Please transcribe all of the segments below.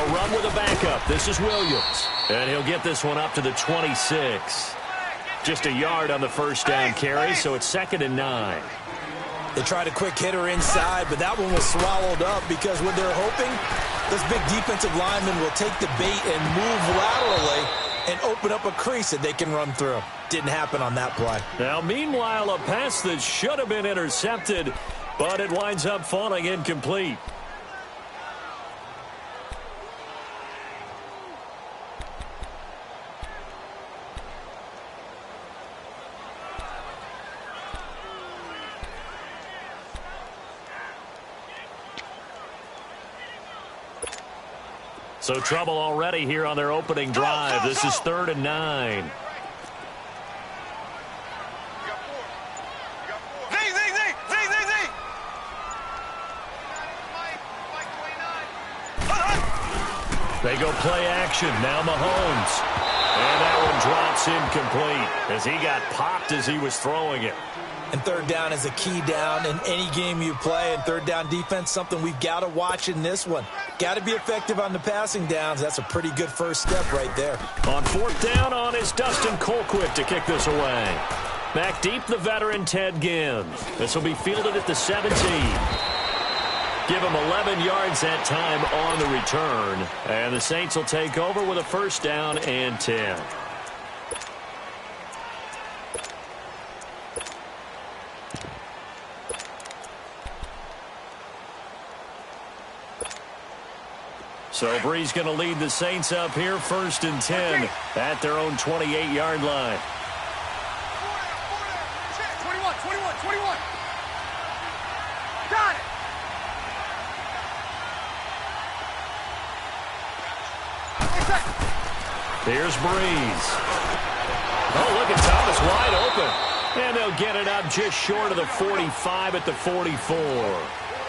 to run with a backup. This is Williams. And he'll get this one up to the 26. Just a yard on the first down carry, so it's 2nd and 9. They tried a quick hitter inside, but that one was swallowed up because when they're hoping, this big defensive lineman will take the bait and move laterally and open up a crease that they can run through. Didn't happen on that play. Now, meanwhile, a pass that should have been intercepted, but it winds up falling incomplete. So trouble already here on their opening drive. This is 3rd and 9. They go play action. Now Mahomes. And that one drops incomplete as he got popped as he was throwing it. And 3rd down is a key down in any game you play. And 3rd down defense, something we've got to watch in this one. Got to be effective on the passing downs. That's a pretty good first step right there. On 4th down is Dustin Colquitt to kick this away. Back deep, the veteran Ted Ginn. This will be fielded at the 17. Give him 11 yards that time on the return. And the Saints will take over with a 1st down and 10. So Bree's going to lead the Saints up here, 1st and 10 at their own 28-yard line. 21. Got it. Here's Breeze. Oh, look at Thomas wide open. And they'll get it up just short of the 45 at the 44.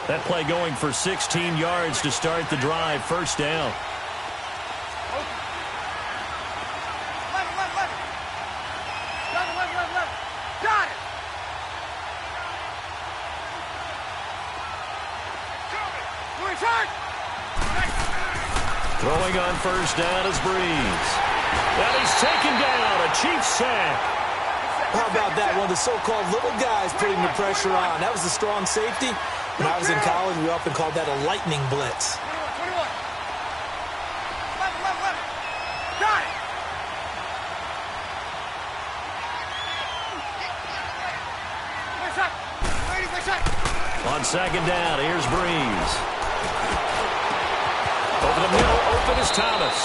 That play going for 16 yards to start the drive. 1st down. Got it. Throwing on 1st down is Breeze. And he's taken down. A Chiefs sack. How about that? One of the so-called little guys putting the pressure on. That was the strong safety. When I was in college, we often called that a lightning blitz. 21. Got it. On 2nd down, here's Breeze. Over the middle, open is Thomas.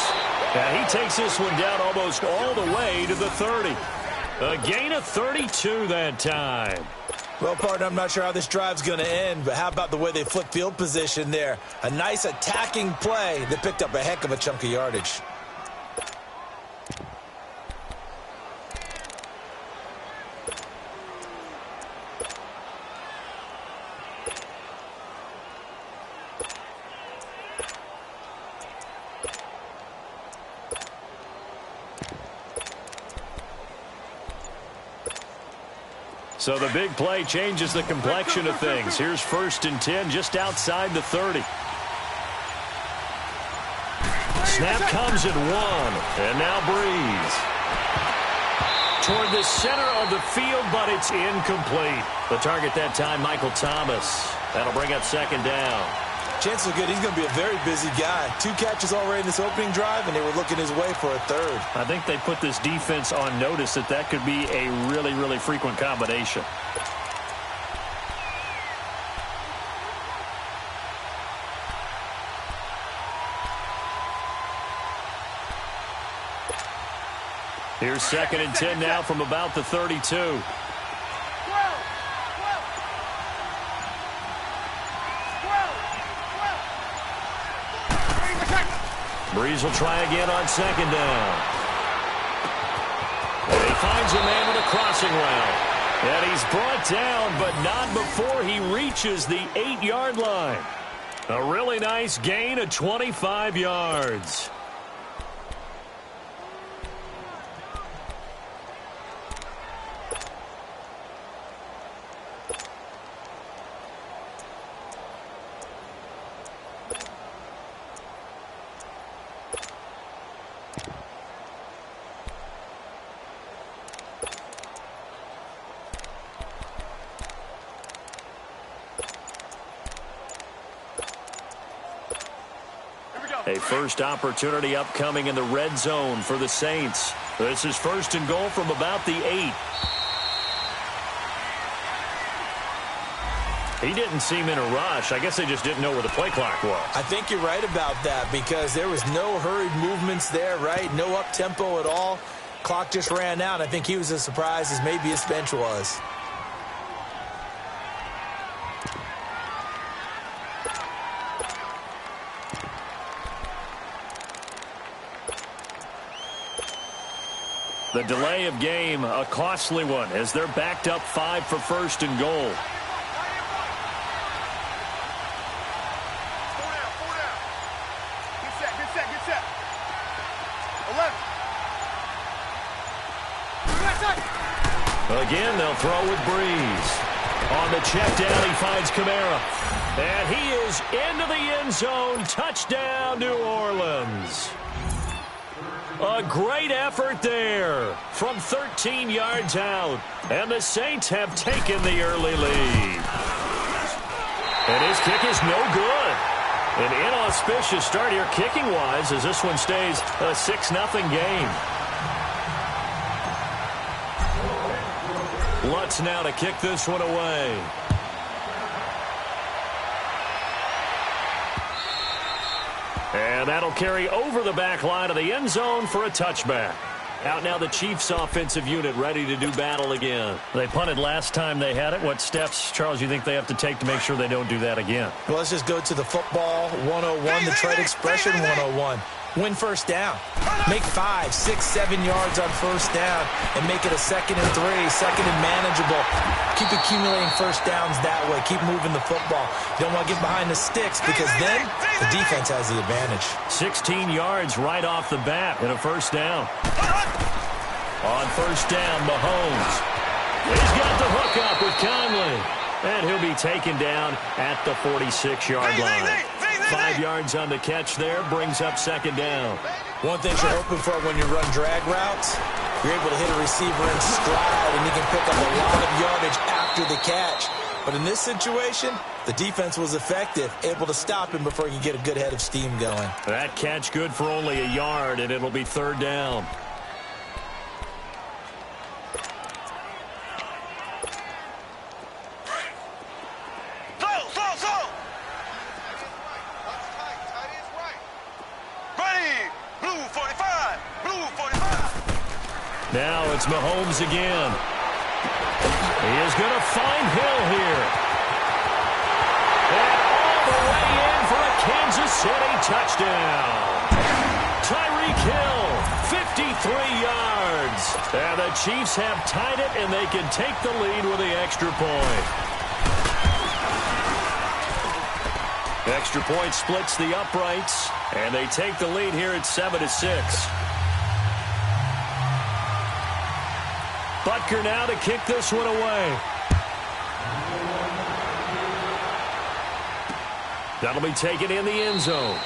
And he takes this one down almost all the way to the 30. A gain of 32 that time. Well, partner, I'm not sure how this drive's going to end, but how about the way they flip field position there? A nice attacking play that picked up a heck of a chunk of yardage. So the big play changes the complexion of things. Here's 1st and 10 just outside the 30. Snap comes at 1. And now Breeze. Toward the center of the field, but it's incomplete. The target that time, Michael Thomas. That'll bring up 2nd down. Chances are good he's going to be a very busy guy. 2 catches already in this opening drive, and they were looking his way for a 3rd. I think they put this defense on notice that could be a really, really frequent combination. Here's 2nd and 10 now from about the 32. Breeze will try again on 2nd down. And he finds a man with a crossing route. And he's brought down, but not before he reaches the 8-yard line. A really nice gain of 25 yards. A first opportunity upcoming in the red zone for the Saints. This is 1st and goal from about the 8. He didn't seem in a rush. I guess they just didn't know where the play clock was. I think you're right about that because there was no hurried movements there, right? No up-tempo at all. Clock just ran out. I think he was as surprised as maybe his bench was. The delay of game, a costly one, as they're backed up 5 for 1st and goal. Get set. 11. Again, they'll throw with Breeze. On the check down, he finds Kamara. And he is into the end zone. Touchdown, New Orleans. A great effort there from 13 yards out. And the Saints have taken the early lead. And his kick is no good. An inauspicious start here kicking-wise as this one stays a 6-0 game. Lutz now to kick this one away. And that'll carry over the back line of the end zone for a touchback. Out now the Chiefs offensive unit ready to do battle again. They punted last time they had it. What steps, Charles, you think they have to take to make sure they don't do that again? Well, let's just go to the football 101, the trade expression 101. Win first down. Make 5, 6, 7 yards on first down and make it a 2nd and 3, 2nd and manageable. Keep accumulating first downs that way. Keep moving the football. You don't want to get behind the sticks because then the defense has the advantage. 16 yards right off the bat and a first down. On first down, Mahomes. He's got the hook up with Conley. And he'll be taken down at the 46-yard line. 5 yards on the catch there, brings up 2nd down. One thing you're hoping for when you run drag routes, you're able to hit a receiver in stride, and he can pick up a lot of yardage after the catch. But in this situation, the defense was effective, able to stop him before he could get a good head of steam going. That catch good for only a yard, and it'll be 3rd down. Now it's Mahomes again. He is going to find Hill here. And all the way in for a Kansas City touchdown. Tyreek Hill, 53 yards. And the Chiefs have tied it, and they can take the lead with the extra point. Extra point splits the uprights, and they take the lead here at 7-6. Butker now to kick this one away. That'll be taken in the end zone.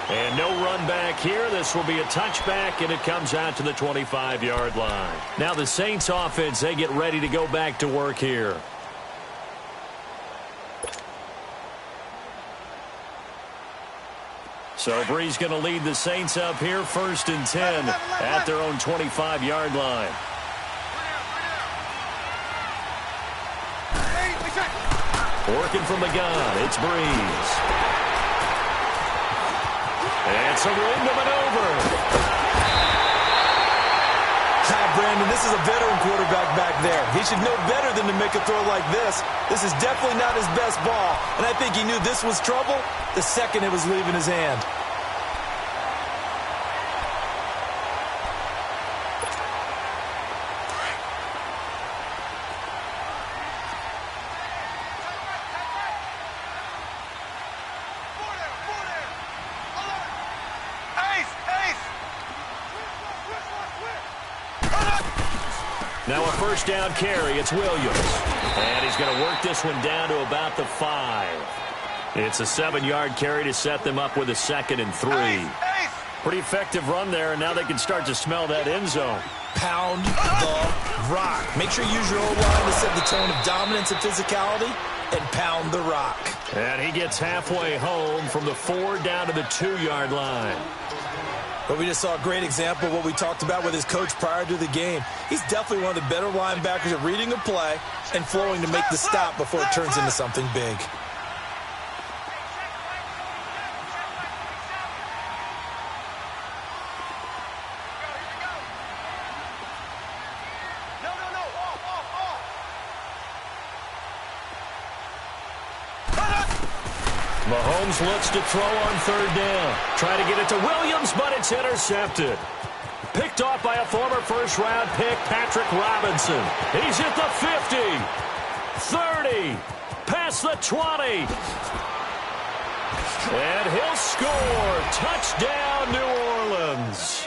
And no run back here. This will be a touchback, and it comes out to the 25-yard line. Now the Saints offense, they get ready to go back to work here. So Breeze going to lead the Saints up here, 1st and 10 at their own 25-yard line. Working from the gun, it's Breeze. And some room to maneuver. Brandon, this is a veteran quarterback back there. He should know better than to make a throw like this. This is definitely not his best ball, and I think he knew this was trouble the second it was leaving his hand. Now a first down carry. It's Williams. And he's going to work this one down to about the 5. It's a 7-yard carry to set them up with a 2nd and 3. Pretty effective run there, and now they can start to smell that end zone. Pound the rock. Make sure you use your O-line to set the tone of dominance and physicality, and pound the rock. And he gets halfway home from the 4 down to the 2-yard line. But we just saw a great example of what we talked about with his coach prior to the game. He's definitely one of the better linebackers at reading a play and flowing to make the stop before it turns into something big. Mahomes looks to throw on 3rd down. Try to get it to Williams, but it's intercepted. Picked off by a former first-round pick, Patrick Robinson. He's at the 50, 30, past the 20. And he'll score. Touchdown, New Orleans.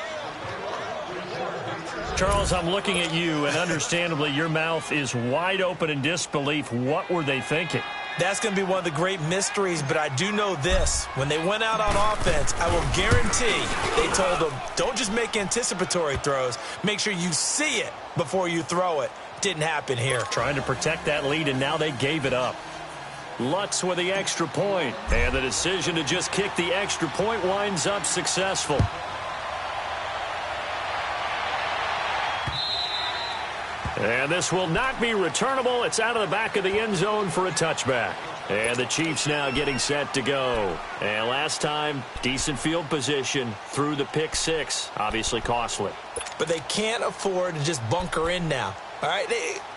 Charles, I'm looking at you, and understandably, your mouth is wide open in disbelief. What were they thinking? That's going to be one of the great mysteries, but I do know this. When they went out on offense, I will guarantee they told them, don't just make anticipatory throws. Make sure you see it before you throw it. Didn't happen here. Trying to protect that lead, and now they gave it up. Lutz with the extra point, and the decision to just kick the extra point winds up successful. And this will not be returnable. It's out of the back of the end zone for a touchback. And the Chiefs now getting set to go. And last time, decent field position through the pick 6. Obviously costly. But they can't afford to just bunker in now. All right,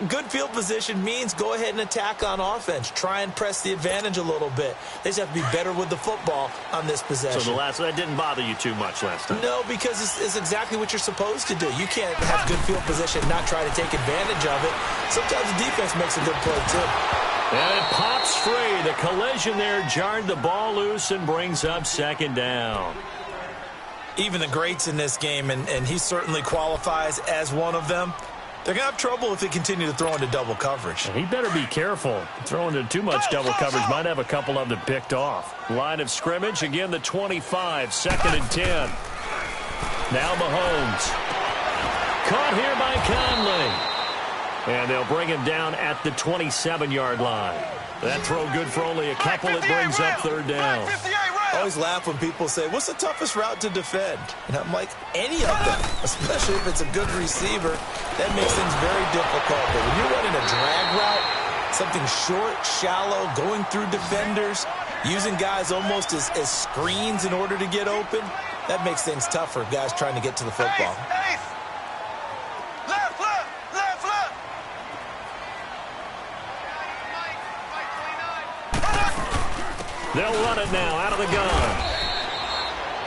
good field position means go ahead and attack on offense. Try and press the advantage a little bit. They just have to be better with the football on this possession. So that didn't bother you too much last time? No, because it's exactly what you're supposed to do. You can't have good field position and not try to take advantage of it. Sometimes the defense makes a good play, too. And it pops free. The collision there jarred the ball loose and brings up 2nd down. Even the greats in this game, and he certainly qualifies as one of them, they're going to have trouble if they continue to throw into double coverage. He better be careful. Throwing into too much double coverage might have a couple of them picked off. Line of scrimmage, again the 25, 2nd and 10. Now Mahomes. Caught here by Conley. And they'll bring him down at the 27-yard line. That throw good for only a couple. It brings up 3rd down. I always laugh when people say, what's the toughest route to defend? And I'm like, any of them, especially if it's a good receiver. That makes things very difficult. But when you're running a drag route, something short, shallow, going through defenders, using guys almost as screens in order to get open, that makes things tougher, guys trying to get to the football. They'll run it now out of the gun.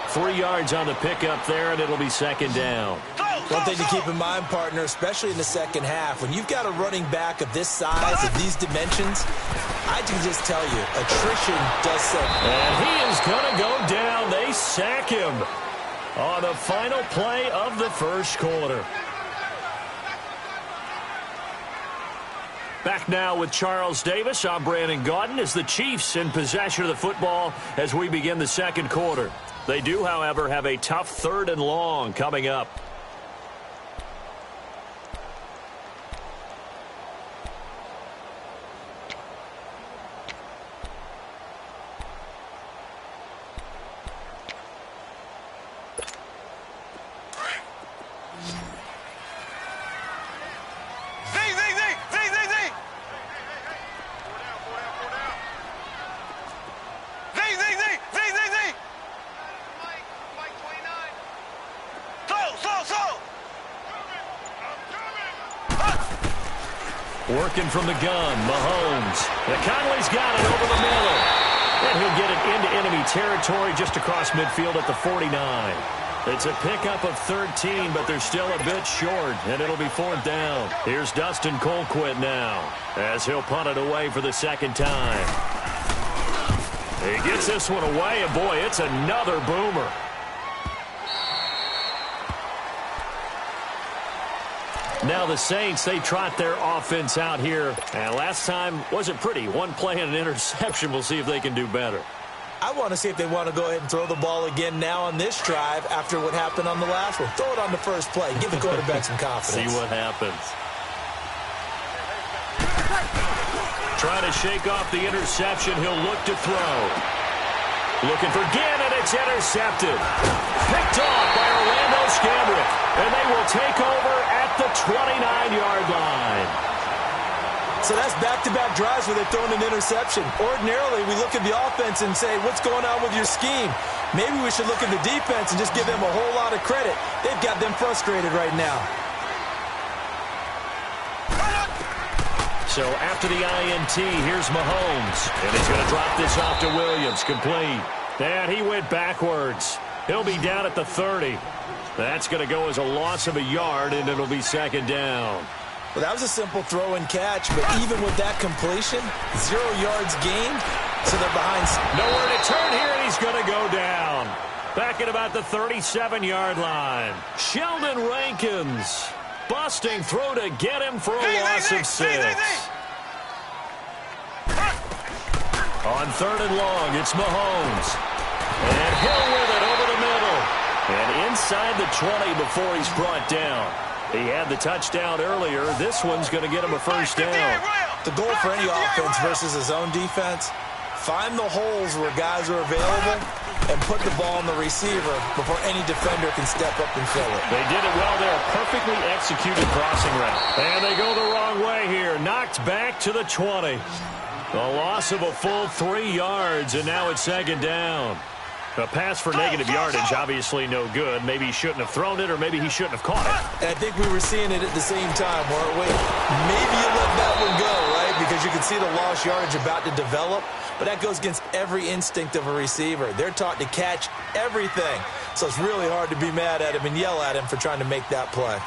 3 yards on the pickup there, and it'll be 2nd down. One thing to keep in mind, partner, especially in the second half, when you've got a running back of this size, of these dimensions, I can just tell you, attrition does something. And he is going to go down. They sack him on the final play of the first quarter. Back now with Charles Davis. I'm Brandon Gaudin as the Chiefs in possession of the football as we begin the 2nd quarter. They do, however, have a tough 3rd and long coming up. Working from the gun, Mahomes. And Conley's got it over the middle. And he'll get it into enemy territory just across midfield at the 49. It's a pickup of 13, but they're still a bit short, and it'll be 4th down. Here's Dustin Colquitt now as he'll punt it away for the 2nd time. He gets this one away, and boy, it's another boomer. Now the Saints, they trot their offense out here. And last time wasn't pretty. One play and an interception. We'll see if they can do better. I want to see if they want to go ahead and throw the ball again now on this drive after what happened on the last one. Throw it on the first play. Give the quarterback some confidence. See what happens. Trying to shake off the interception. He'll look to throw. Looking for Ginn, and it's intercepted. Picked off by Orlando Scandrick. And they will take over at the 29-yard line. So that's back-to-back drives where they've thrown an interception. Ordinarily, we look at the offense and say, what's going on with your scheme? Maybe we should look at the defense and just give them a whole lot of credit. They've got them frustrated right now. So after the INT, here's Mahomes. And he's going to drop this off to Williams. Complete. And he went backwards. He'll be down at the 30. That's going to go as a loss of a yard, and it'll be second down. Well, that was a simple throw and catch, but even with that completion, 0 yards gained, so they're behind. Nowhere to turn here, and he's going to go down. Back at about the 37-yard line. Sheldon Rankins. Busting through to get him for a loss of 6. On 3rd and long, it's Mahomes. And Hill with it over the middle. And inside the 20 before he's brought down. He had the touchdown earlier. This one's going to get him a first down. The goal for any offense versus his own defense, find the holes where guys are available and put the ball on the receiver before any defender can step up and fill it. They did it well there. Perfectly executed crossing route. And they go the wrong way here. Knocked back to the 20. A loss of a full 3 yards, and now it's second down. A pass for negative yardage, obviously no good. Maybe he shouldn't have thrown it, or maybe he shouldn't have caught it. And I think we were seeing it at the same time, weren't we? Maybe you let that one go, right? Because you can see the lost yardage about to develop. But that goes against every instinct of a receiver. They're taught to catch everything. So it's really hard to be mad at him and yell at him for trying to make that play.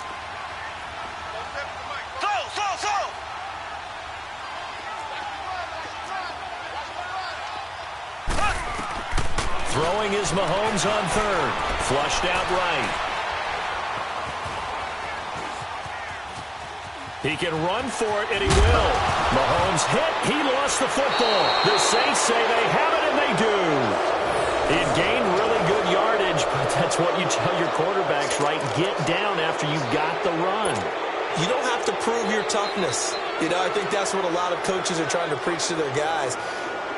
Throwing is Mahomes on 3rd. Flushed out right. He can run for it, and he will. Mahomes hit. He lost the football. The Saints say they have it, and they do. It gained really good yardage, but that's what you tell your quarterbacks, right? Get down after you got the run. You don't have to prove your toughness. I think that's what a lot of coaches are trying to preach to their guys.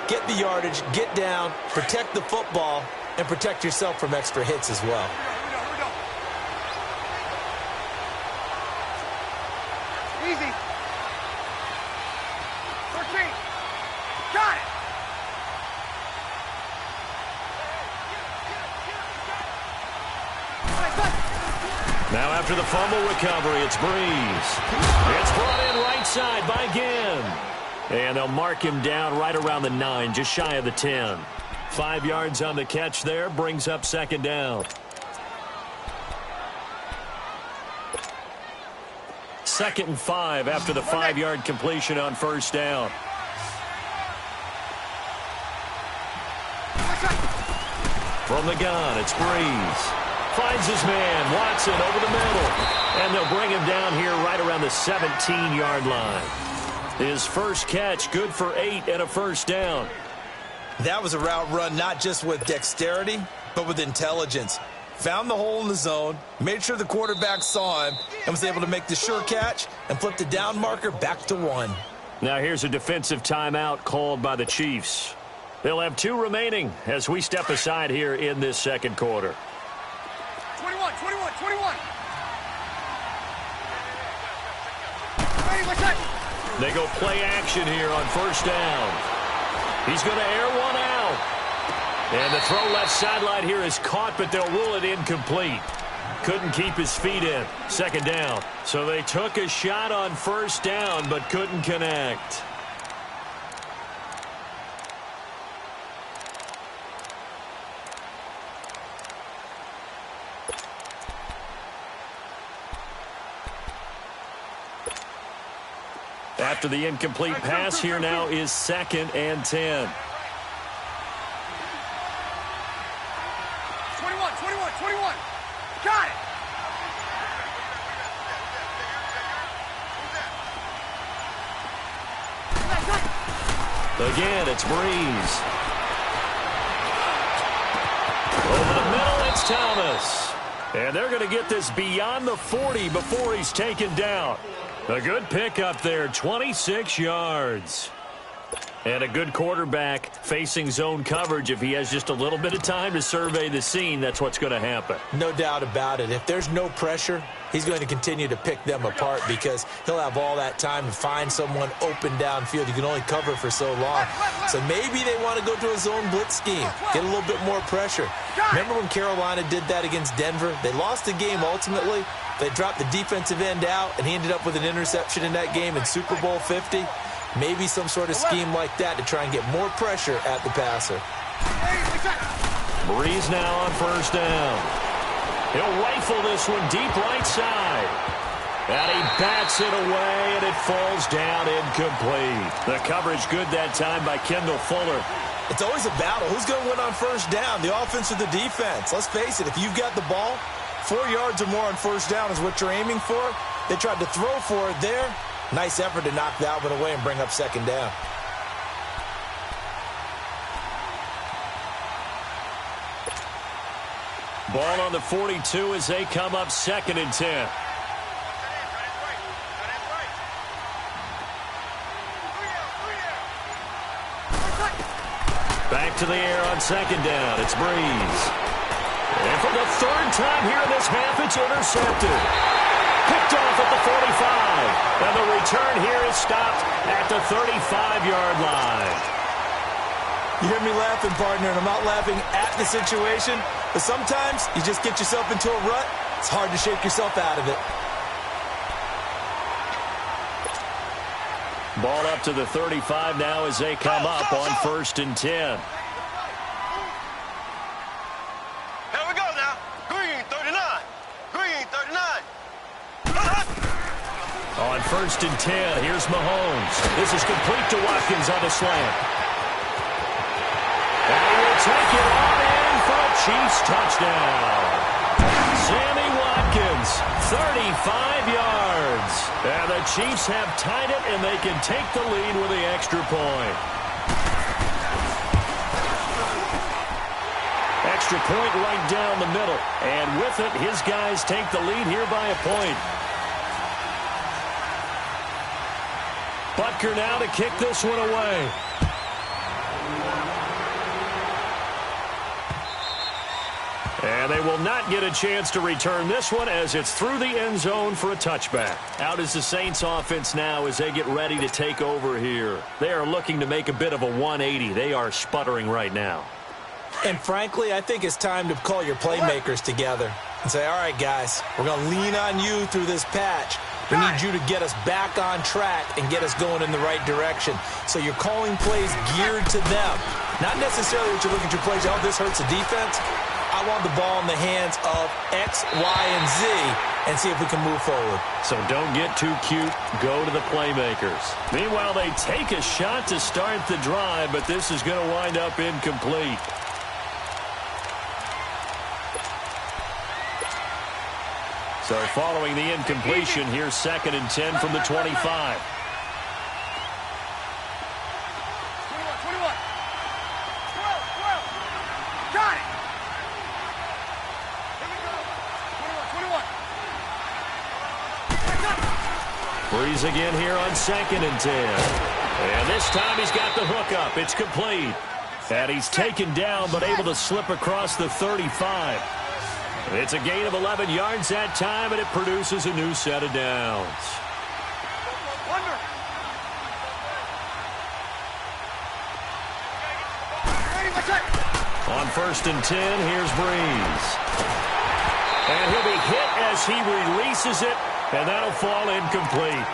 Get the yardage, get down, protect the football, and protect yourself from extra hits as well. Easy. 13. Got it. Now after the fumble recovery, it's Breeze. It's brought in right side by Ginn. And they'll mark him down right around the 9, just shy of the 10. 5 yards on the catch there, brings up second down. 2nd and 5 after the 5-yard completion on first down. From the gun, it's Breeze. Finds his man, Watson, over the middle. And they'll bring him down here right around the 17-yard line. His first catch, good for 8 and a first down. That was a route run not just with dexterity, but with intelligence. Found the hole in the zone, made sure the quarterback saw him, and was able to make the sure catch and flip the down marker back to 1. Now here's a defensive timeout called by the Chiefs. They'll have 2 remaining as we step aside here in this second quarter. 21. Ready, what's that? They go play action here on first down. He's going to air one out. And the throw left sideline here is caught, but they'll rule it incomplete. Couldn't keep his feet in. Second down. So they took a shot on first down, but couldn't connect. After the incomplete pass, here now is 2nd and 10. 21. Got it. Again, it's Breeze. Over the middle, it's Thomas. And they're going to get this beyond the 40 before he's taken down. A good pickup there, 26 yards. And a good quarterback facing zone coverage. If he has just a little bit of time to survey the scene, that's what's going to happen. No doubt about it. If there's no pressure, he's going to continue to pick them apart because he'll have all that time to find someone open downfield. You can only cover for so long. So maybe they want to go to a zone blitz scheme, get a little bit more pressure. Remember when Carolina did that against Denver? They lost the game ultimately. They dropped the defensive end out, and he ended up with an interception in that game in Super Bowl 50. Maybe some sort of scheme like that to try and get more pressure at the passer. Breeze now on first down. He'll rifle this one deep right side. And he bats it away, and it falls down incomplete. The coverage good that time by Kendall Fuller. It's always a battle. Who's going to win on first down, the offense or the defense? Let's face it, if you've got the ball, 4 yards or more on first down is what you're aiming for. They tried to throw for it there. Nice effort to knock that one away and bring up second down. Ball on the 42 as they come up 2nd and 10. Back to the air on 2nd down. It's Breeze. And for the 3rd time here in this half, it's intercepted. Picked off at the 45. And the return here is stopped at the 35-yard line. You hear me laughing, partner, and I'm not laughing at the situation, but sometimes you just get yourself into a rut. It's hard to shake yourself out of it. Ball up to the 35 now as they come up on 1st and 10. Here we go now. Green 39. Green 39. On 1st and 10, here's Mahomes. This is complete to Watkins on the slant. And he will take it on in for a Chiefs touchdown. Sammy Watkins, 35 yards. And the Chiefs have tied it, and they can take the lead with the extra point. Extra point right down the middle. And with it, his guys take the lead here by a point. Butker now to kick this one away. And they will not get a chance to return this one as it's through the end zone for a touchback. Out is the Saints offense now as they get ready to take over here. They are looking to make a bit of a 180. They are sputtering right now. And frankly, I think it's time to call your playmakers together and say, all right, guys, we're going to lean on you through this patch. We need you to get us back on track and get us going in the right direction. So you're calling plays geared to them. Not necessarily what you look at your plays, oh, this hurts the defense. I want the ball in the hands of X, Y, and Z and see if we can move forward. So don't get too cute. Go to the playmakers. Meanwhile, they take a shot to start the drive, but this is going to wind up incomplete. So following the incompletion, here's 2nd and 10 from the 25. 21. Got it. Here we go. 21. Breeze again here on 2nd and 10. And this time he's got the hook up. It's complete. And he's taken down but able to slip across the 35. It's a gain of 11 yards that time, and it produces a new set of downs. On 1st and 10, here's Breeze. And he'll be hit as he releases it, and that'll fall incomplete.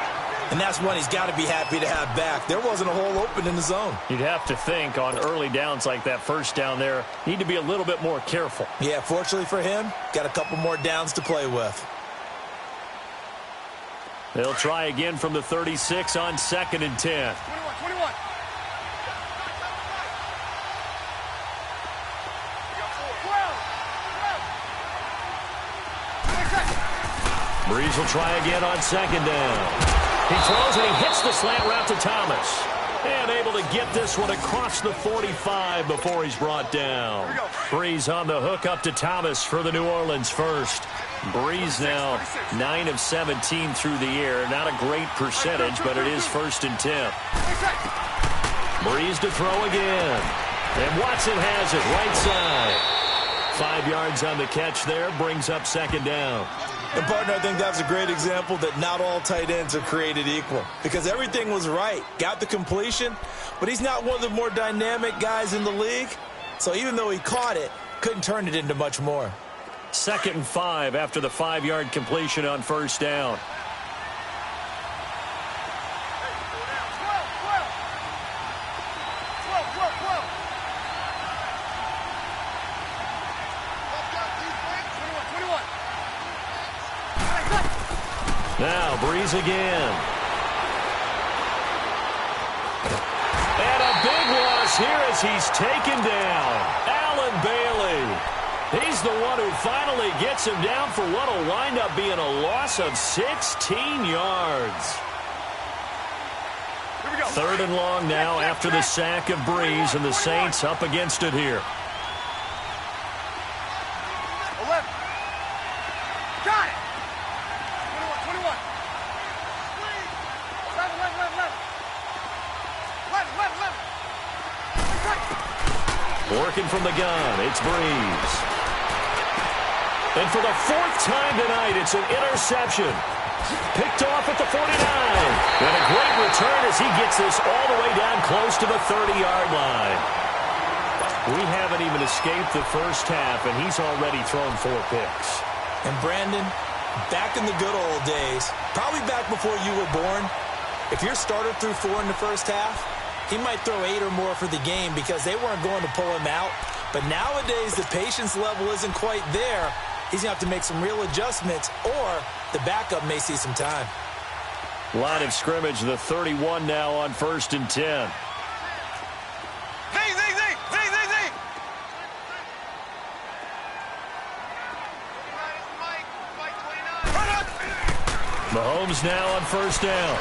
And that's one he's got to be happy to have back. There wasn't a hole open in the zone. You'd have to think on early downs like that first down there, need to be a little bit more careful. Yeah, fortunately for him, got a couple more downs to play with. They'll try again from the 36 on 2nd and 10. 21. Breeze will try again on 2nd down. He throws and he hits the slant route to Thomas. And able to get this one across the 45 before he's brought down. Breeze on the hook up to Thomas for the New Orleans first. Breeze now 9 of 17 through the air. Not a great percentage, but it is 1st and 10. Breeze to throw again. And Watson has it right side. 5 yards on the catch there, brings up second down. And, partner, I think that's a great example that not all tight ends are created equal because everything was right. Got the completion, but he's not one of the more dynamic guys in the league. So even though he caught it, couldn't turn it into much more. 2nd and 5 after the 5-yard completion on first down. Now Breeze again. And a big loss here as he's taken down. Allen Bailey. He's the one who finally gets him down for what will wind up being a loss of 16 yards. Here we go. 3rd and long now after the sack of Breeze, and the Saints up against it here. 11. Got it. 21. 11. Working from the gun, it's Breeze. And for the 4th time tonight, it's an interception. Picked off at the 49. And a great return as he gets this all the way down close to the 30-yard line. We haven't even escaped the first half, and he's already thrown 4 picks. And, Brandon, back in the good old days, probably back before you were born, if your starter threw 4 in the first half, he might throw 8 or more for the game because they weren't going to pull him out. But nowadays, the patience level isn't quite there. He's going to have to make some real adjustments, or the backup may see some time. Line of scrimmage, the 31 now on 1st and 10. Mahomes now on 1st down.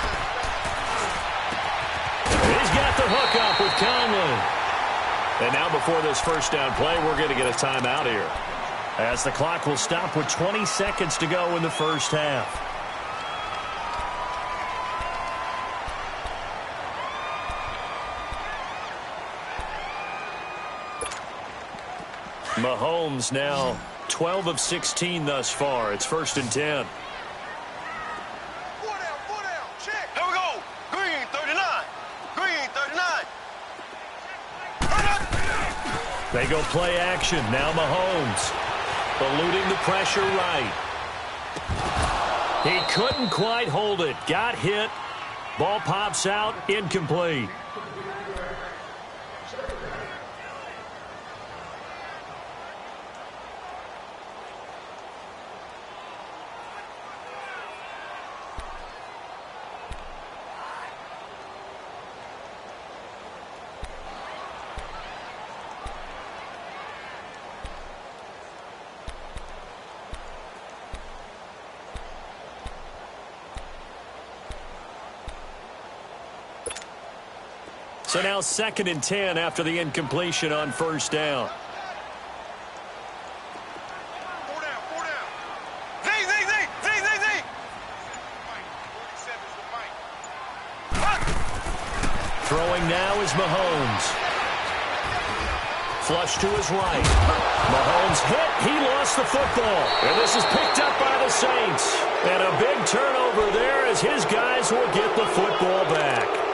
He's got the hook up with Conley. And now before this first down play, we're going to get a timeout here, as the clock will stop with 20 seconds to go in the first half. Mahomes now 12 of 16 thus far. It's 1st and 10. They go play action. Now Mahomes eluding the pressure right. He couldn't quite hold it. Got hit. Ball pops out. Incomplete. So now 2nd and 10 after the incompletion on 1st down. Throwing now is Mahomes. Flush to his right. Mahomes hit. He lost the football. And this is picked up by the Saints. And a big turnover there as his guys will get the football back.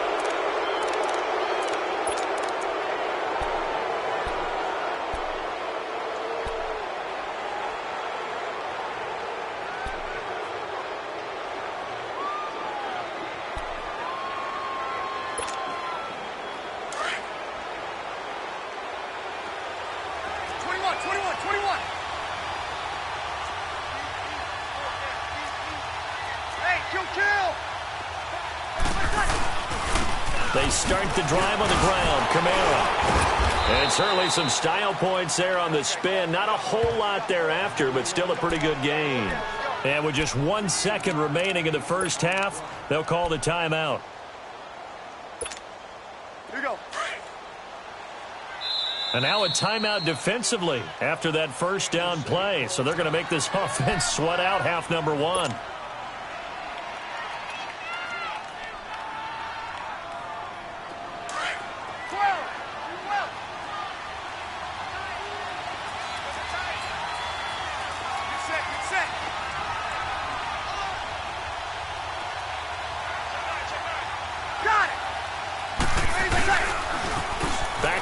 They start the drive on the ground. Kamara. And certainly some style points there on the spin. Not a whole lot thereafter, but still a pretty good gain. And with just 1 second remaining in the first half, they'll call the timeout. Here we go. And now a timeout defensively after that first down play. So they're going to make this offense sweat out half number 1.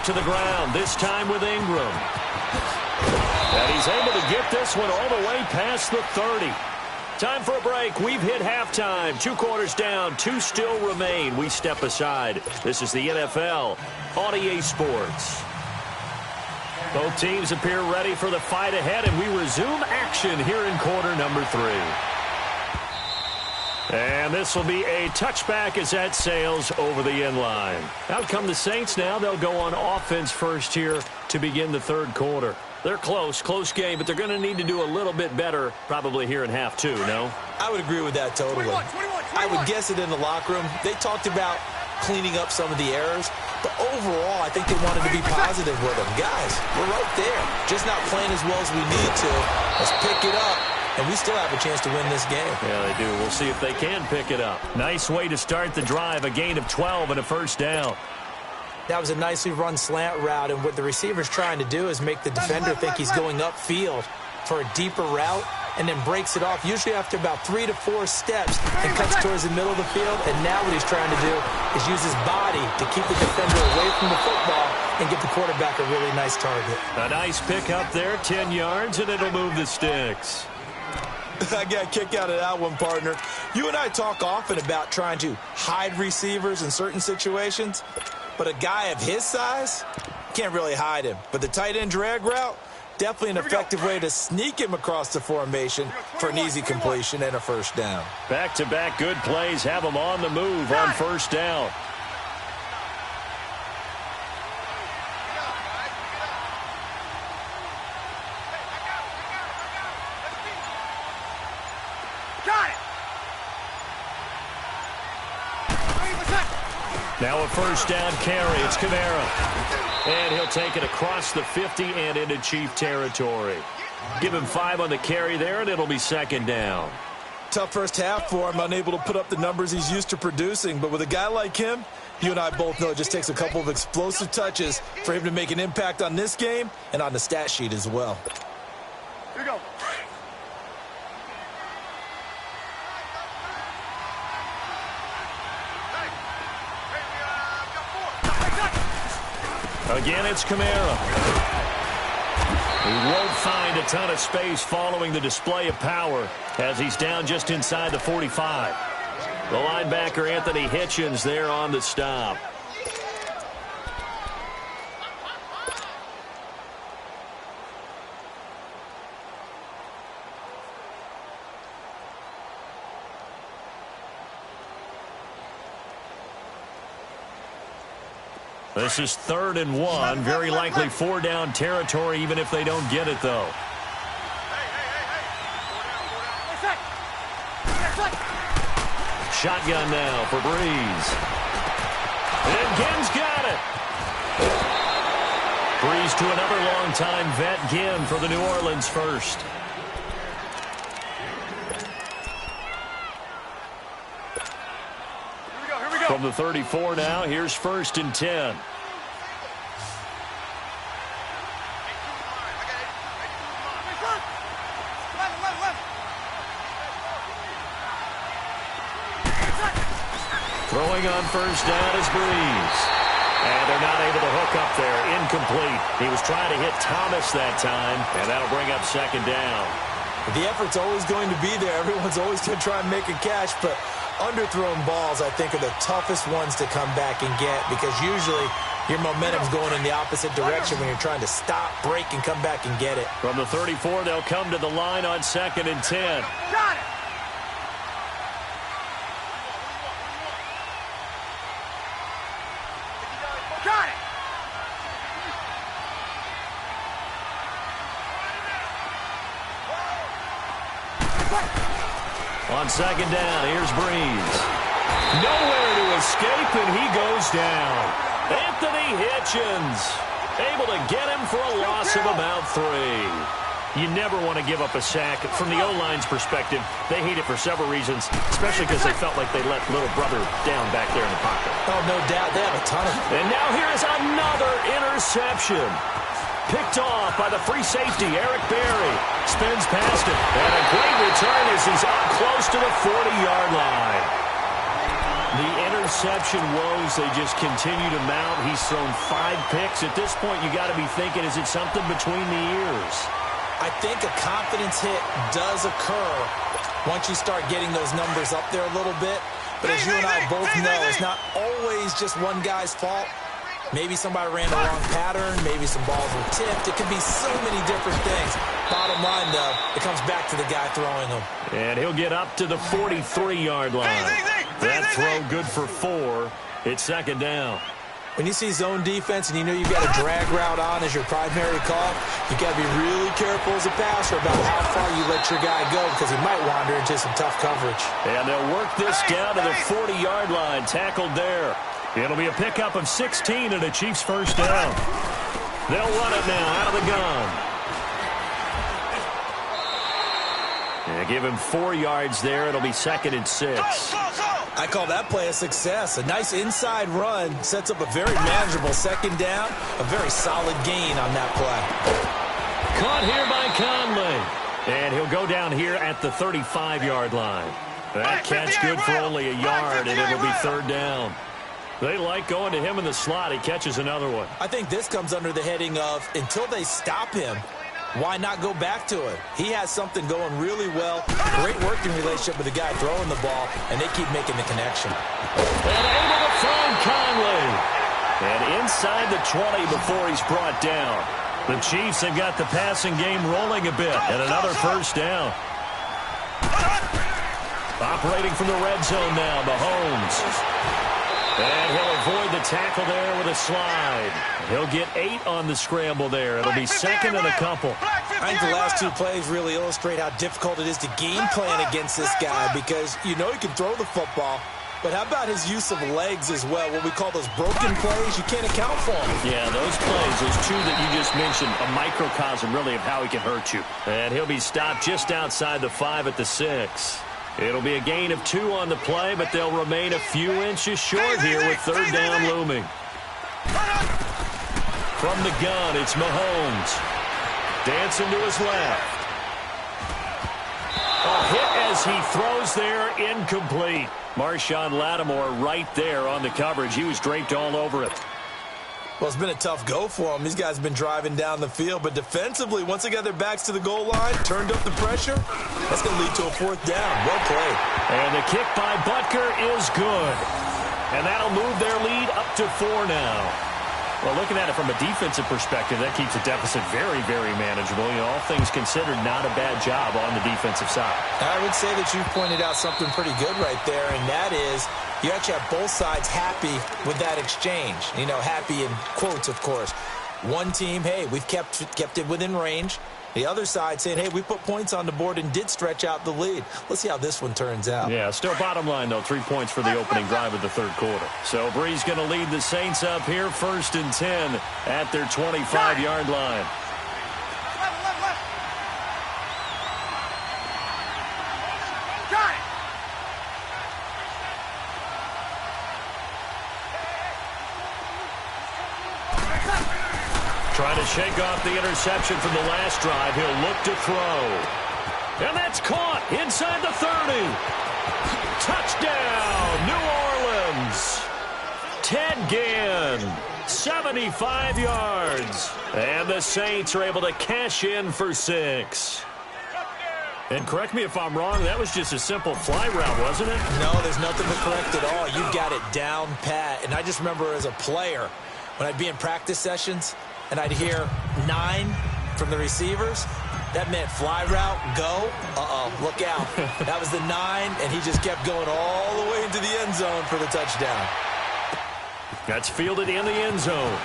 back to the ground, this time with Ingram. And he's able to get this one all the way past the 30. Time for a break. We've hit halftime. 2 quarters down. 2 still remain. We step aside. This is the NFL on EA Sports. Both teams appear ready for the fight ahead, and we resume action here in quarter number 3. And this will be a touchback as that sails over the end line. Out come the Saints now. They'll go on offense first here to begin the third quarter. They're close game, but they're going to need to do a little bit better probably here in half 2, no? I would agree with that totally. 21. I would guess it in the locker room. They talked about cleaning up some of the errors, but overall, I think they wanted to be positive with them. Guys, we're right there. Just not playing as well as we need to. Let's pick it up. And we still have a chance to win this game. Yeah, they do. We'll see if they can pick it up. Nice way to start the drive. A gain of 12 and a first down. That was a nicely run slant route, and what the receiver's trying to do is make the defender think he's going upfield for a deeper route and then breaks it off, usually after about 3 to 4 steps, and cuts towards the middle of the field. And now what he's trying to do is use his body to keep the defender away from the football and get the quarterback a really nice target. A nice pick up there, 10 yards, and it'll move the sticks. I got a kick out of that one, partner. You and I talk often about trying to hide receivers in certain situations, but a guy of his size can't really hide him. But the tight end drag route, definitely an effective way to sneak him across the formation for an easy completion and a first down. Back-to-back good plays have him on the move on first down. Now a first down carry. It's Kamara. And he'll take it across the 50 and into Chief territory. Give him 5 on the carry there, and it'll be second down. Tough first half for him, unable to put up the numbers he's used to producing. But with a guy like him, you and I both know it just takes a couple of explosive touches for him to make an impact on this game and on the stat sheet as well. Here we go. Again, it's Kamara. He won't find a ton of space following the display of power as he's down just inside the 45. The linebacker, Anthony Hitchens, there on the stop. This is 3rd and 1. Very likely 4-down territory, even if they don't get it, though. Shotgun now for Breeze. And Ginn's got it. Breeze to another longtime vet, Ginn, for the New Orleans first. From the 34 now, here's 1st and 10. Throwing on first down is Breeze. And they're not able to hook up there. Incomplete. He was trying to hit Thomas that time, and that'll bring up second down. The effort's always going to be there. Everyone's always going to try and make a catch, but underthrown balls, I think, are the toughest ones to come back and get because usually your momentum's going in the opposite direction when you're trying to stop, break, and come back and get it. From the 34, they'll come to the line on 2nd and 10. Got it. Got it. On 2nd down, here's Breeze. Nowhere to escape, and he goes down. Anthony Hitchens able to get him for a loss of about 3. You never want to give up a sack. From the O-line's perspective, they hate it for several reasons, especially because they felt like they let little brother down back there in the pocket. Oh, no doubt. They have a ton of it. And now here is another interception. Picked off by the free safety, Eric Berry. Spins past it. And a great return as he's up close to the 40-yard line. The interception woes, they just continue to mount. He's thrown 5 picks. At this point, you got to be thinking, is it something between the ears? I think a confidence hit does occur once you start getting those numbers up there a little bit. But as you and I both know, it's not always just one guy's fault. Maybe somebody ran the wrong pattern. Maybe some balls were tipped. It could be so many different things. Bottom line, though, it comes back to the guy throwing them. And he'll get up to the 43-yard line. That throw good for 4. It's second down. When you see zone defense and you know you've got a drag route on as your primary call, you got to be really careful as a passer about how far you let your guy go because he might wander into some tough coverage. And they'll work this down to the 40-yard line, tackled there. It'll be a pickup of 16 and a Chiefs first down. They'll run it now out of the gun. And give him 4 yards there. It'll be second and 6. I call that play a success. A nice inside run sets up a very manageable second down. A very solid gain on that play. Caught here by Conley. And he'll go down here at the 35-yard line. That catch good for only a yard, and it'll be third down. They like going to him in the slot. He catches another one. I think this comes under the heading of until they stop him, why not go back to it? He has something going really well. Great working relationship with the guy throwing the ball, and they keep making the connection. And able to find Conley. And inside the 20 before he's brought down. The Chiefs have got the passing game rolling a bit. And another first down. Operating from the red zone now, Mahomes. And he'll avoid the tackle there with a slide. He'll get 8 on the scramble there. It'll be second and a couple. I think the last 2 plays really illustrate how difficult it is to game plan against this guy because you know he can throw the football, but how about his use of legs as well? What we call those broken plays, you can't account for them. Yeah, those plays, those 2 that you just mentioned, a microcosm really of how he can hurt you. And he'll be stopped just outside the 5 at the 6. It'll be a gain of 2 on the play, but they'll remain a few inches short here with third down looming. From the gun, it's Mahomes. Dancing to his left. A hit as he throws there, incomplete. Marshawn Lattimore right there on the coverage. He was draped all over it. Well, it's been a tough go for them. These guys have been driving down the field, but defensively, once they got their backs to the goal line, turned up the pressure, that's going to lead to a fourth down. Well played. And the kick by Butker is good. And that'll move their lead up to 4 now. Well, looking at it from a defensive perspective, that keeps the deficit very, very manageable. You know, all things considered, not a bad job on the defensive side. I would say that you pointed out something pretty good right there, and that is you actually have both sides happy with that exchange. You know, happy in quotes, of course. One team, hey, we've kept it within range. The other side saying, hey, we put points on the board and did stretch out the lead. Let's see how this one turns out. Yeah, still bottom line, though, 3 points for the opening drive of the third quarter. So Bree's going to lead the Saints up here, 1st and 10 at their 25-yard line. Got it. Trying to shake off the interception from the last drive. He'll look to throw. And that's caught inside the 30. Touchdown, New Orleans. Ted Ginn, 75 yards. And the Saints are able to cash in for 6. And correct me if I'm wrong, that was just a simple fly route, wasn't it? No, there's nothing to correct at all. You've got it down pat. And I just remember as a player, when I'd be in practice sessions, and I'd hear 9 from the receivers, that meant fly route, go, look out. That was the 9, and he just kept going all the way into the end zone for the touchdown. That's fielded in the end zone.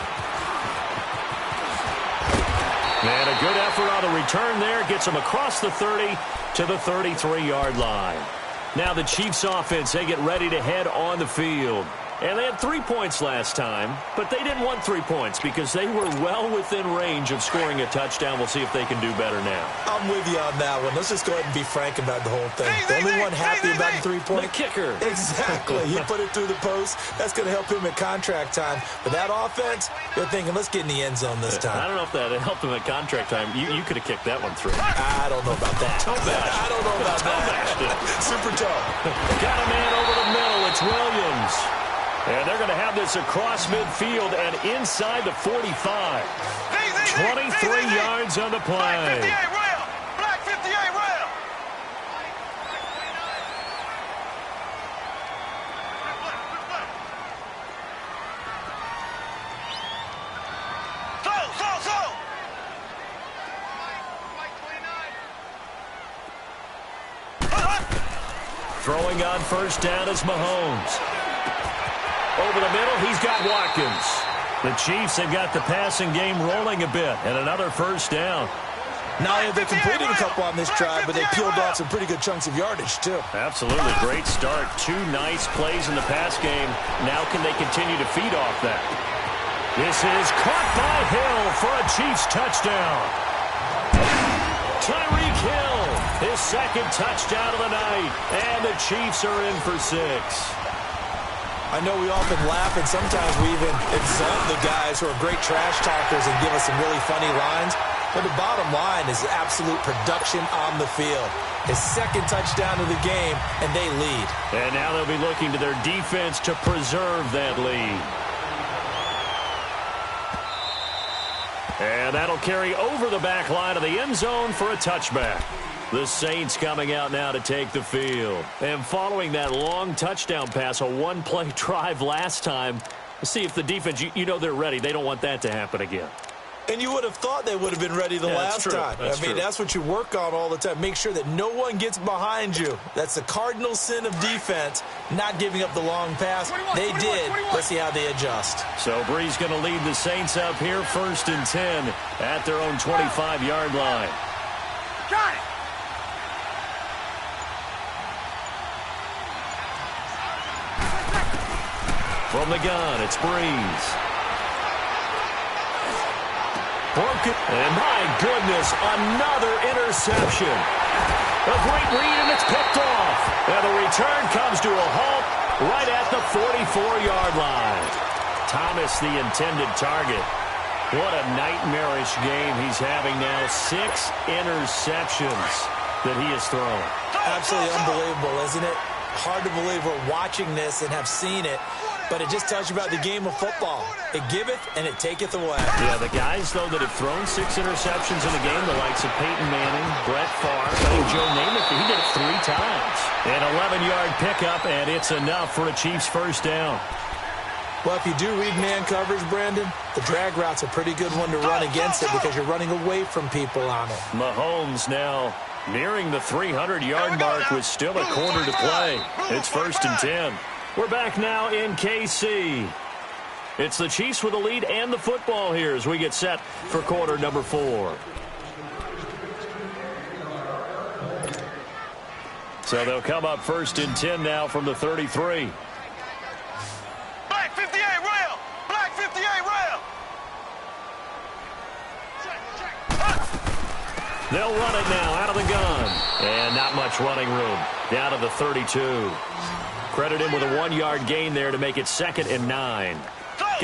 And a good effort on the return there. Gets him across the 30 to the 33-yard line. Now the Chiefs offense, they get ready to head on the field. And they had 3 points last time, but they didn't want 3 points because they were well within range of scoring a touchdown. We'll see if they can do better now. I'm with you on that one. Let's just go ahead and be frank about the whole thing. The only one happy about the 3-point. The kicker. Exactly. He put it through the post. That's going to help him at contract time. But that offense, they're thinking, let's get in the end zone this time. I don't know if that helped him at contract time. You could have kicked that one through. I don't know about that. I don't know about that. Toe-bashed it. Super toe. Got a man over the middle. It's Williams. And they're going to have this across midfield and inside the 45. 23 yards on the play. Black 58 rail. So. Throwing on first down is Mahomes. Over the middle, he's got Watkins. The Chiefs have got the passing game rolling a bit, and another first down. Not only they completed a couple on this drive, but they peeled off some pretty good chunks of yardage, too. Absolutely. Great start. 2 nice plays in the pass game. Now can they continue to feed off that? This is caught by Hill for a Chiefs touchdown. Tyreek Hill, his second touchdown of the night, and the Chiefs are in for 6. I know we often laugh, and sometimes we even exalt the guys who are great trash talkers and give us some really funny lines. But the bottom line is absolute production on the field. His second touchdown of the game, and they lead. And now they'll be looking to their defense to preserve that lead. And that'll carry over the back line of the end zone for a touchback. The Saints coming out now to take the field. And following that long touchdown pass, a one-play drive last time, let's see if the defense, you know they're ready. They don't want that to happen again. And you would have thought they would have been ready the last time. That's what you work on all the time. Make sure that no one gets behind you. That's the cardinal sin of defense, not giving up the long pass. They did. Let's see how they adjust. So Bree's going to lead the Saints up here, 1st and 10 at their own 25-yard line. Got it. From the gun, it's Breeze. Broken, and my goodness, another interception. A great read, and it's picked off. And the return comes to a halt right at the 44-yard line. Thomas, the intended target. What a nightmarish game he's having now. 6 interceptions that he has thrown. Absolutely unbelievable, isn't it? Hard to believe we're watching this and have seen it. But it just tells you about the game of football. It giveth and it taketh away. Yeah, the guys, though, that have thrown 6 interceptions in the game, the likes of Peyton Manning, Brett Favre, I think Joe Namath, he did it 3 times. An 11-yard pickup, and it's enough for a Chiefs first down. Well, if you do read man coverage, Brandon, the drag route's a pretty good one to run against it because you're running away from people on it. Mahomes now nearing the 300-yard mark with still a quarter to play. It's 1st and 10. We're back now in KC. It's the Chiefs with the lead and the football here as we get set for quarter number 4. So they'll come up 1st and 10 now from the 33. Black 58 rail. Black 58 rail. They'll run it now out of the gun. And not much running room. Down to the 32. Credit him with a 1-yard gain there to make it 2nd and 9.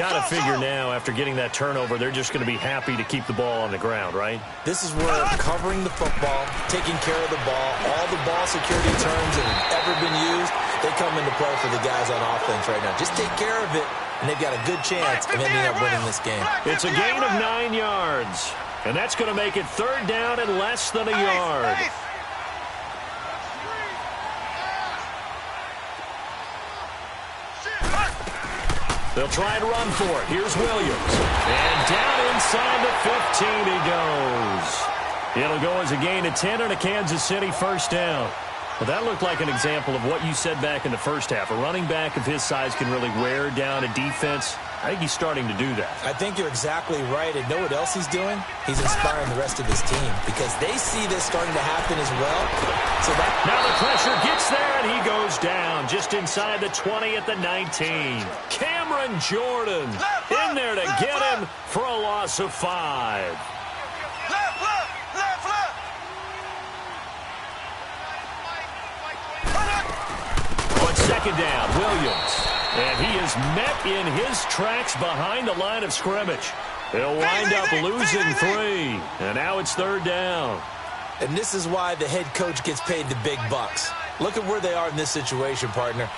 Got to figure now, after getting that turnover, they're just going to be happy to keep the ball on the ground, right? This is where covering the football, taking care of the ball, all the ball security terms that have ever been used, they come into play for the guys on offense right now. Just take care of it, and they've got a good chance of ending up winning this game. It's a gain of 9 yards, and that's going to make it 3rd down and less than a yard. They'll try and run for it. Here's Williams. And down inside the 15 he goes. It'll go as a gain of 10 and a Kansas City first down. Well, that looked like an example of what you said back in the first half. A running back of his size can really wear down a defense. I think he's starting to do that. I think you're exactly right. And know what else he's doing? He's inspiring the rest of his team because they see this starting to happen as well. So that now the pressure gets there, and he goes down just inside the 20 at the 19. Cameron Jordan in there to get him for a loss of 5. Left. On 2nd down, Williams. And he is met in his tracks behind the line of scrimmage. They'll wind up losing 3. And now it's 3rd down. And this is why the head coach gets paid the big bucks. Look at where they are in this situation, partner.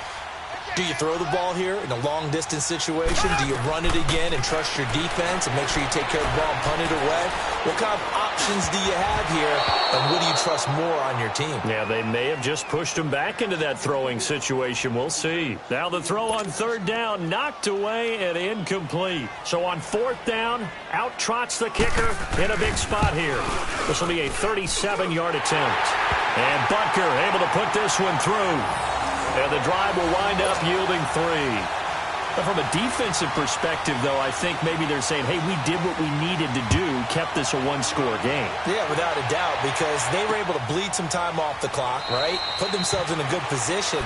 Do you throw the ball here in a long-distance situation? Do you run it again and trust your defense and make sure you take care of the ball and punt it away? What kind of options do you have here, and what do you trust more on your team? Yeah, they may have just pushed him back into that throwing situation. We'll see. Now the throw on third down, knocked away and incomplete. So on fourth down, out trots the kicker in a big spot here. This will be a 37-yard attempt. And Butker able to put this one through. And the drive will wind up yielding 3. But from a defensive perspective, though, I think maybe they're saying, hey, we did what we needed to do, kept this a one-score game. Yeah, without a doubt, because they were able to bleed some time off the clock, right? Put themselves in a good position,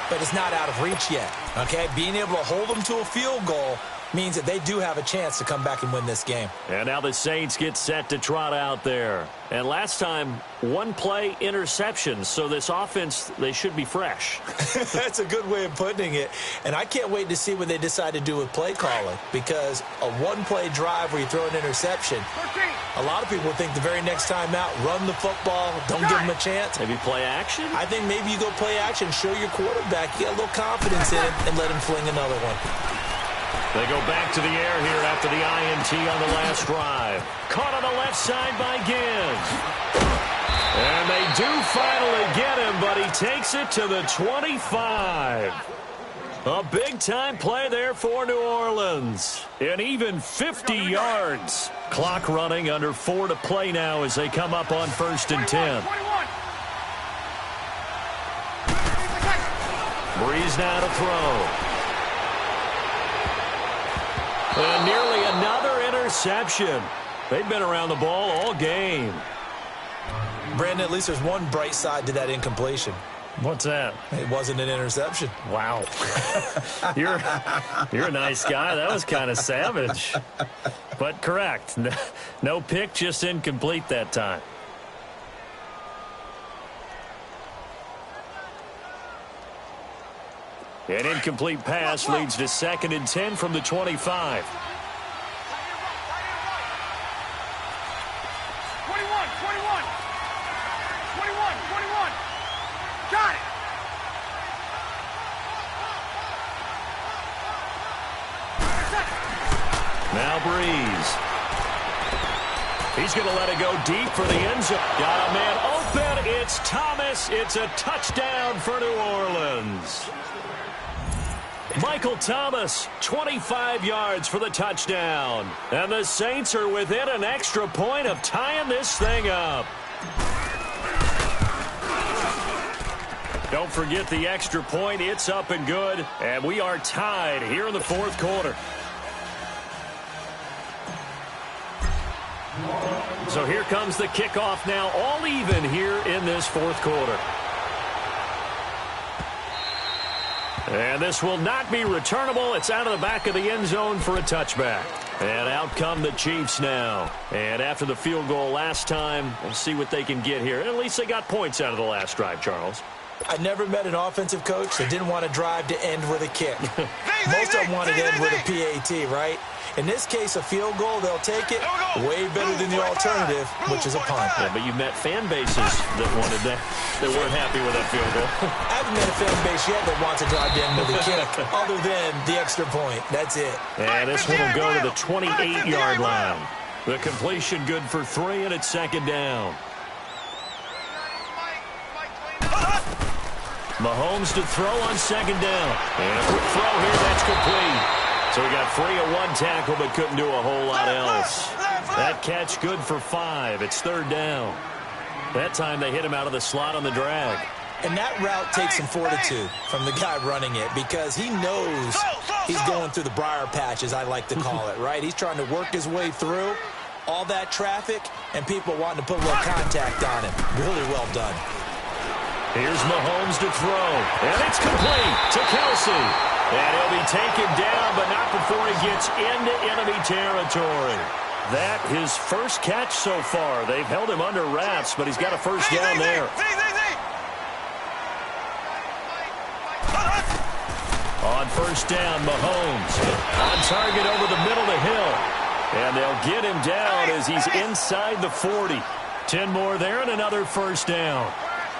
but it's not out of reach yet, okay? Being able to hold them to a field goal means that they do have a chance to come back and win this game. And now the Saints get set to trot out there. And last time, one-play interceptions, so this offense, they should be fresh. That's a good way of putting it. And I can't wait to see what they decide to do with play calling, because a one-play drive where you throw an interception, a lot of people think the very next time out, run the football, don't give them a chance. Maybe play action? I think maybe you go play action, show your quarterback you got a little confidence in him, and let him fling another one. They go back to the air here after the INT on the last drive. Caught on the left side by Gibbs. And they do finally get him, but he takes it to the 25. A big-time play there for New Orleans. And even 50 yards. Clock running, under 4 to play now as they come up on 1st and 10. Breeze now to throw. And nearly another interception. They've been around the ball all game. Brandon, at least there's one bright side to that incompletion. What's that? It wasn't an interception. Wow. You're a nice guy. That was kind of savage. But correct. No pick, just incomplete that time. An incomplete pass leads to 2nd and 10 from the 25. 21. Got it. Now Breeze. He's going to let it go deep for the end zone. Got a man open. It's Thomas. It's a touchdown for New Orleans. Michael Thomas, 25 yards for the touchdown. And the Saints are within an extra point of tying this thing up. Don't forget the extra point. It's up and good. And we are tied here in the 4th quarter. So here comes the kickoff now, all even here in this 4th quarter. And this will not be returnable. It's out of the back of the end zone for a touchback. And out come the Chiefs now. And after the field goal last time, we'll see what they can get here. At least they got points out of the last drive, Charles. I never met an offensive coach that didn't want a drive to end with a kick. Most of them wanted to end with a PAT, right? In this case, a field goal, they'll take it way better than the alternative, which is a punt. Yeah, but you met fan bases that wanted that, that weren't happy with that field goal. I haven't met a fan base yet that wants a drive to end with a kick, other than the extra point. That's it. And this one will go to the 28-yard line. The completion good for 3, and it's 2nd down. Mahomes to throw on 2nd down. And a quick throw here, that's complete. So he got free of one tackle, but couldn't do a whole lot else. That catch good for 5. It's 3rd down. That time they hit him out of the slot on the drag. And that route takes some fortitude from the guy running it, because he knows he's going through the briar patch, as I like to call it, right? He's trying to work his way through all that traffic and people wanting to put a little contact on him. Really well done. Here's Mahomes to throw. And it's complete to Kelsey. And he'll be taken down, but not before he gets into enemy territory. That his first catch so far. They've held him under wraps, but he's got a first down there. On 1st down, Mahomes on target over the middle to Hill. And they'll get him down as he's inside the 40. 10 more there and another first down.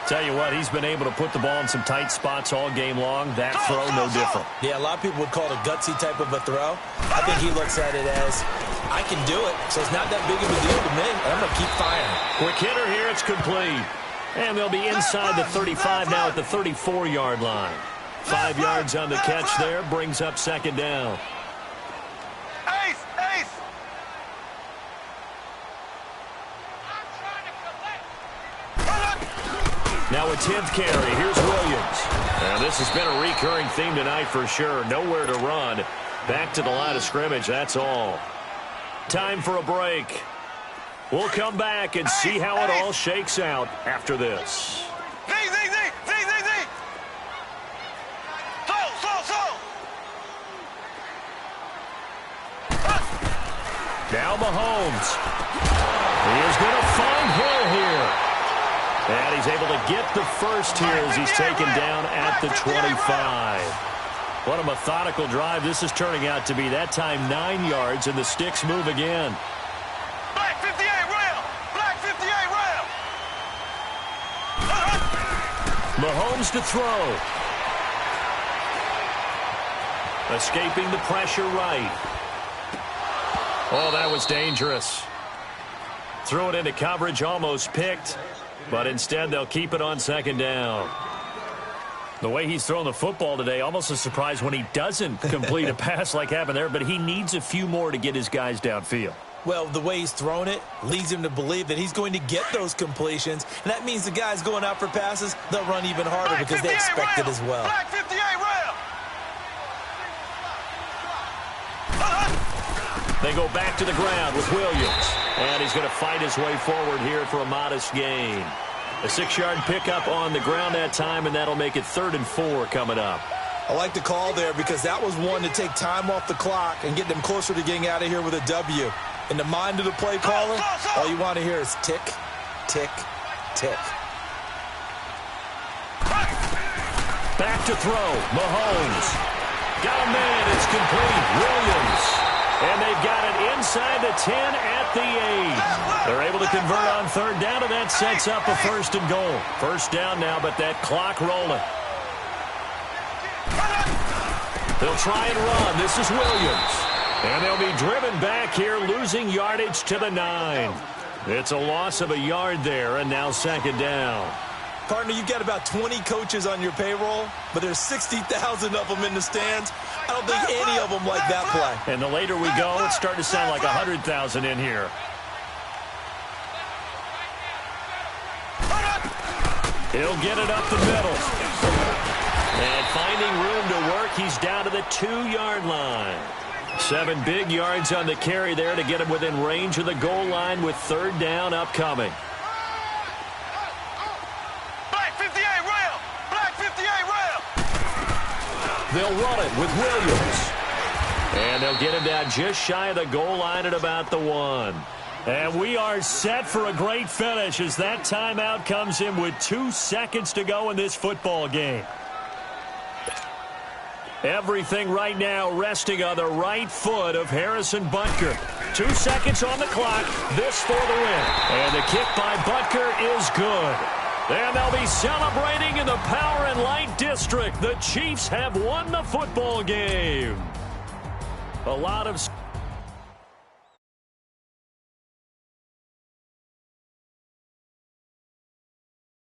Tell you what, he's been able to put the ball in some tight spots all game long. That throw, no different. Yeah, a lot of people would call it a gutsy type of a throw. I think he looks at it as, I can do it, so it's not that big of a deal to me, and I'm going to keep firing. Quick hitter here, it's complete. And they'll be inside the 35 now at the 34-yard line. 5 yards on the catch there, brings up second down. Ace! Ace! Now a 10th carry. Here's Williams. And this has been a recurring theme tonight for sure. Nowhere to run. Back to the line of scrimmage, that's all. Time for a break. We'll come back and see how it all shakes out after this. Z! So! Now Mahomes. He is going to find Hill here. And he's able to get the first here as he's taken down at the 25. What a methodical drive this is turning out to be. That time 9 yards, and the sticks move again. Black 58 rail! Black 58 rail! Mahomes to throw. Escaping the pressure right. Oh, that was dangerous. Threw it into coverage, almost picked. But instead, they'll keep it on second down. The way he's thrown the football today, almost a surprise when he doesn't complete a pass like happened there, but he needs a few more to get his guys downfield. Well, the way he's thrown it leads him to believe that he's going to get those completions, and that means the guys going out for passes, they'll run even harder because they expect it as well. Black 58 rail! They go back to the ground with Williams. And he's going to fight his way forward here for a modest gain. A 6-yard pickup on the ground that time, and that'll make it 3rd and 4 coming up. I like the call there because that was one to take time off the clock and get them closer to getting out of here with a W. In the mind of the play caller, all you want to hear is tick, tick, tick. Back to throw. Mahomes. Got a man. It's complete. Williams. And they've got it inside the 10 at the 8. They're able to convert on 3rd down, and that sets up a 1st and goal. 1st down now, but that clock rolling. They'll try and run. This is Williams. And they'll be driven back here, losing yardage to the 9. It's a loss of a yard there, and now 2nd down. Partner, you've got about 20 coaches on your payroll, but there's 60,000 of them in the stands. I don't think any of them like that play. And the later we go, it's starting to sound like 100,000 in here. He'll get it up the middle. And finding room to work, he's down to the 2-yard line. 7 big yards on the carry there to get him within range of the goal line with 3rd down upcoming. They'll run it with Williams. And they'll get him down just shy of the goal line at about the 1. And we are set for a great finish as that timeout comes in with 2 seconds to go in this football game. Everything right now resting on the right foot of Harrison Butker. 2 seconds on the clock. This for the win. And the kick by Butker is good. And they'll be celebrating in the Power and Light District. The Chiefs have won the football game. A lot of